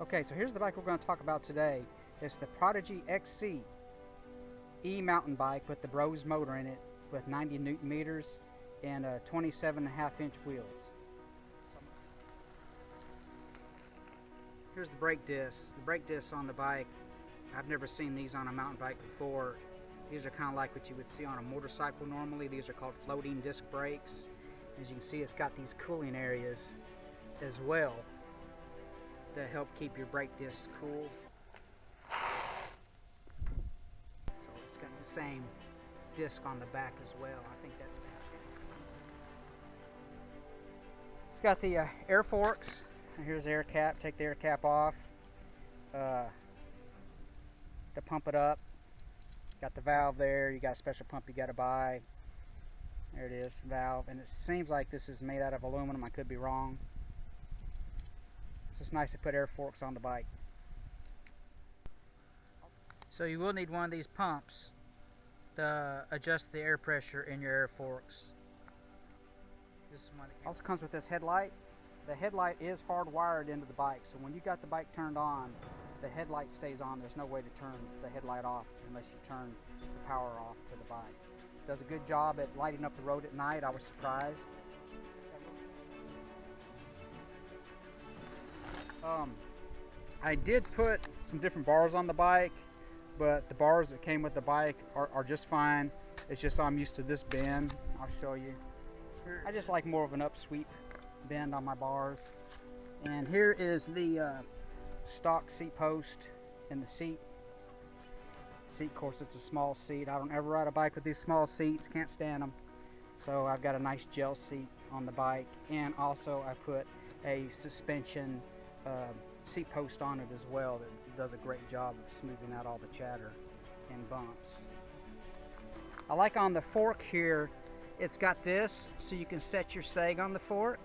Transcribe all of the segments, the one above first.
Okay, so here's the bike we're going to talk about today. It's the Prodigy XC mountain bike with the Brose motor in it with 90 Newton meters and 27.5-inch wheels. Here's the brake discs. The brake discs on the bike, I've never seen these on a mountain bike before. These are kind of like what you would see on a motorcycle normally. These are called floating disc brakes. As you can see, it's got these cooling areas as well to help keep your brake discs cool. So it's got the same disc on the back as well. I think that's fantastic. It's got the air forks. Here's the air cap. Take the air cap off to pump it up. Got the valve there. You got a special pump you got to buy. There it is, valve. And it seems like this is made out of aluminum. I could be wrong. It's just nice to put air forks on the bike. So you will need one of these pumps to adjust the air pressure in your air forks. This is one that also comes with this headlight. The headlight is hardwired into the bike, so when you got the bike turned on, the headlight stays on. There's no way to turn the headlight off unless you turn the power off to the bike. Does a good job at lighting up the road at night. I was surprised. I did put some different bars on the bike, but the bars that came with the bike are just fine. It's just I'm used to this bend. I'll show you. I just like more of an upsweep bend on my bars. And here is the stock seat post in the seat. Of course, it's a small seat. I don't ever ride a bike with these small seats. Can't stand them. So I've got a nice gel seat on the bike, and also I put a suspension seat post on it as well that does a great job of smoothing out all the chatter and bumps. I like on the fork here, it's got this so you can set your sag on the fork.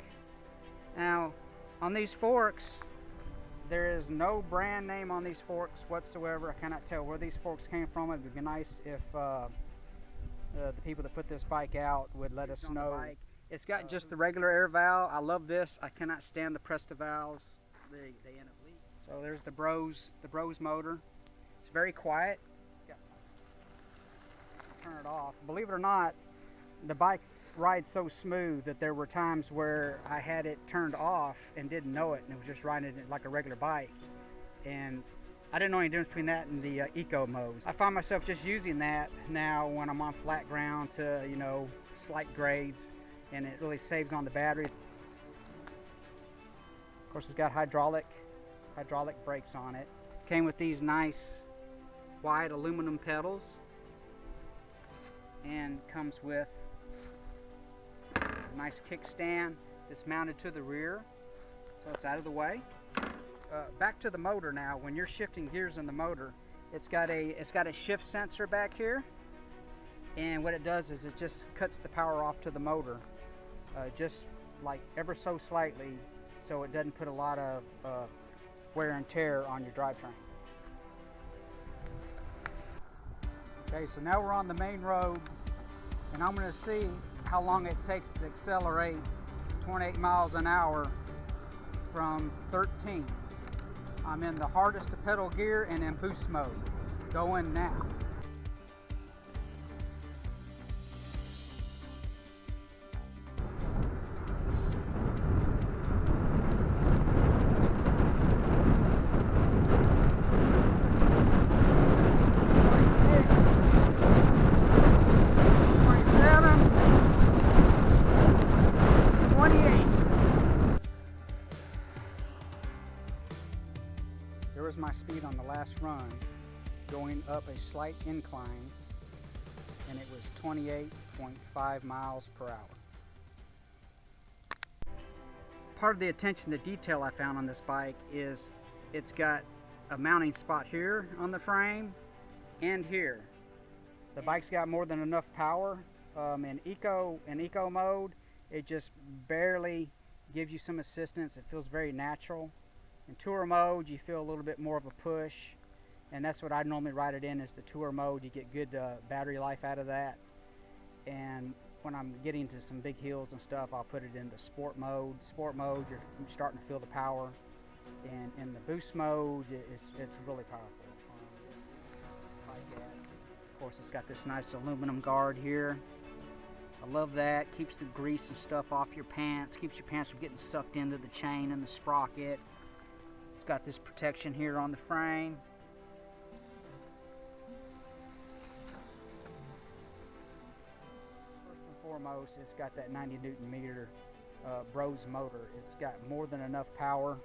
Now on these forks, there is no brand name on these forks whatsoever. I cannot tell where these forks came from. It would be nice if the people that put this bike out would let us know. It's got just the regular air valve. I love this. I cannot stand the Presta valves. They end up leaking. So there's the Brose motor. It's very quiet. Turn it off. Believe it or not, the bike rides so smooth that there were times where I had it turned off and didn't know it, and it was just riding it like a regular bike. And I didn't know any difference between that and the eco modes. I find myself just using that now when I'm on flat ground to, you know, slight grades, and it really saves on the battery. Of course, it's got hydraulic brakes on it. Came with these nice wide aluminum pedals, and comes with a nice kickstand that's mounted to the rear, so it's out of the way. Back to the motor now. When you're shifting gears in the motor, it's got a shift sensor back here, and what it does is it just cuts the power off to the motor, just like ever so slightly, so it doesn't put a lot of wear and tear on your drivetrain. Okay, so now we're on the main road, and I'm going to see how long it takes to accelerate 28 miles an hour from 13. I'm in the hardest to pedal gear and in boost mode. Going now. There was my speed on the last run, going up a slight incline, and it was 28.5 miles per hour. Part of the attention to detail I found on this bike is it's got a mounting spot here on the frame and here. The bike's got more than enough power. In eco mode, it just barely gives you some assistance. It feels very natural. In tour mode, you feel a little bit more of a push, and that's what I normally ride it in, is the tour mode. You get good battery life out of that. And when I'm getting to some big hills and stuff, I'll put it in the sport mode. Sport mode, you're starting to feel the power. and in the boost mode, it's really powerful. Like that. Of course, it's got this nice aluminum guard here. I love that. Keeps the grease and stuff off your pants. Keeps your pants from getting sucked into the chain and the sprocket. It's got this protection here on the frame. First and foremost, it's got that 90 Newton meter Brose motor. It's got more than enough power,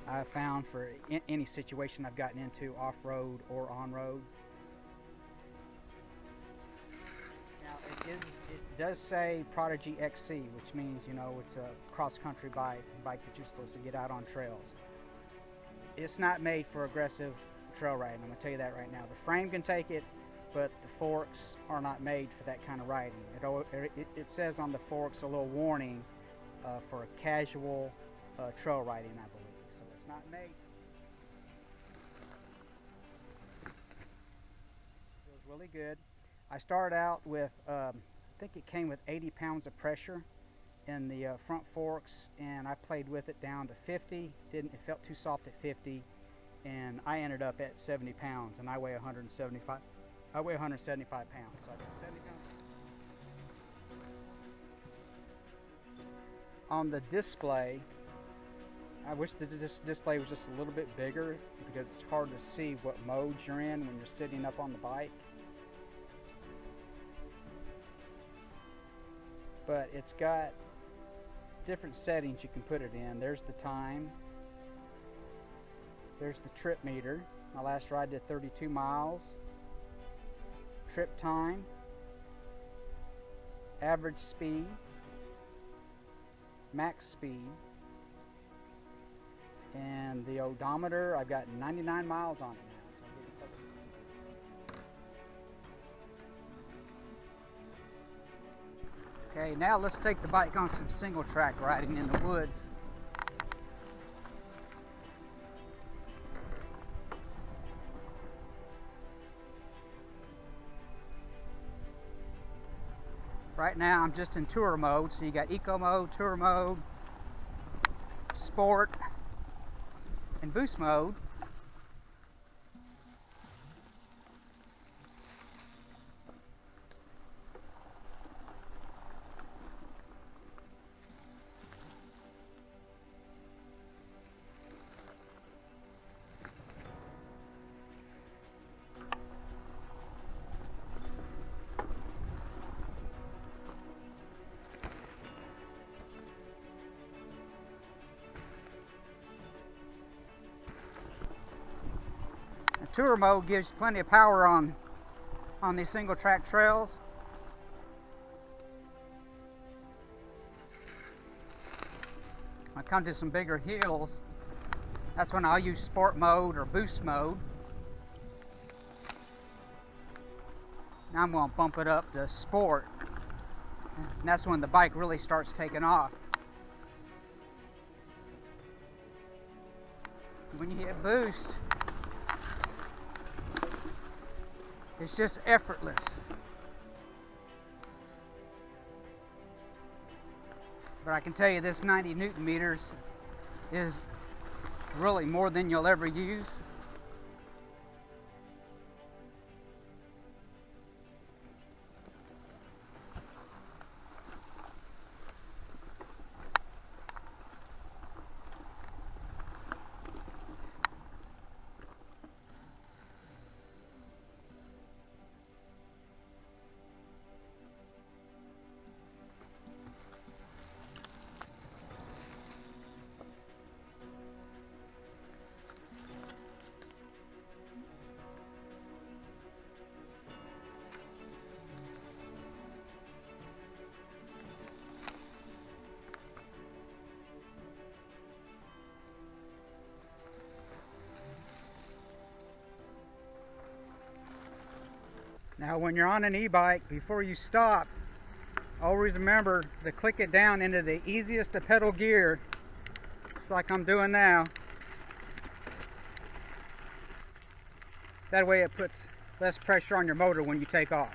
I've found, for any situation I've gotten into off-road or on-road. Now it does say Prodigy XC, which means, you know, it's a cross-country bike that you're supposed to get out on trails. It's not made for aggressive trail riding, I'm going to tell you that right now. The frame can take it, but the forks are not made for that kind of riding. It says on the forks a little warning for casual trail riding, I believe. So it's not made. Feels really good. I started out with, I think it came with 80 pounds of pressure in the front forks, and I played with it down to 50. It felt too soft at 50, and I ended up at 70 pounds, and I weigh 175. I weigh 175 pounds, so I got 70 pounds. On the display, I wish that this display was just a little bit bigger, because it's hard to see what mode you're in when you're sitting up on the bike. But it's got different settings you can put it in. There's the time. There's the trip meter. My last ride did 32 miles. Trip time, average speed, max speed, and the odometer, I've got 99 miles on it now. So okay, now let's take the bike on some single track riding in the woods. Right now I'm just in tour mode, so you got eco mode, tour mode, sport, and boost mode. Tour mode gives you plenty of power on these single track trails. When I come to some bigger hills, that's when I'll use sport mode or boost mode. Now I'm going to bump it up to sport, and that's when the bike really starts taking off. When you hit boost, it's just effortless. But I can tell you this 90 Newton meters is really more than you'll ever use. Now when you're on an e-bike, before you stop, always remember to click it down into the easiest to pedal gear, just like I'm doing now. That way it puts less pressure on your motor when you take off.